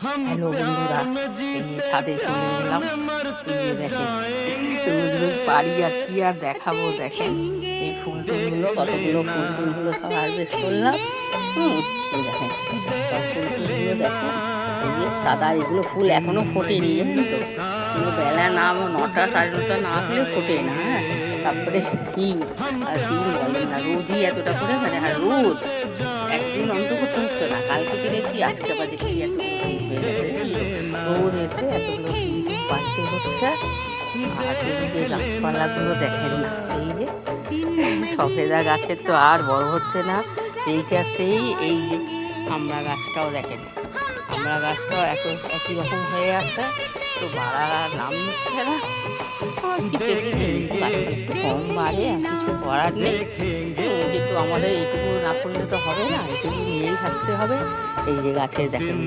Hello বন্ধুরা, এই যে ছাদে চলে এলাম। এই যে দেখেন, রোজ রোজ পারি আর কি আর দেখাবো। দেখেন এই ফুল টুলগুলো, কতগুলো ফুল টুলগুলো সব হারভেস্ট করলাম। এই দেখেন সব ফুল টুলগুলো দেখেন। এই যে সাদা, এগুলো ফুল এখনো ফোটেনি, জানেন তো। এগুলো বেলা না 9টা 9:30 না হলে ফোটে না। হ্যাঁ, তারপরে সিম, আর সিম বলেন না, রোজই এতটা করে, মানে রোজ একদিন অন্তত তুলছে না। কালকে পেরেছি, আজকে আবার দেখছি এতগুলো সিম হয়ে গেছে। রোদ এসে এতগুলো সিম পাড়তে হচ্ছে। আর এদিকে গাছপালাগুলো দেখেন না, এই যে সফেদা গাছের তো আর বড় হচ্ছে না। এই গাছেই এই যে আমড়া গাছটাও দেখেন, আমড়া গাছটাও একই রকম হয়ে আছে, তো বাড়ার নাম নিচ্ছে না। শীতের দিনে একটু গাছপালা একটু কম বাড়ে, আর কিছু করার নেই। কিন্তু আমাদের এইটুকু না করলে তো হবে না, এইটুকু নিয়েই থাকতে হবে। এই যে গাছে দেখেন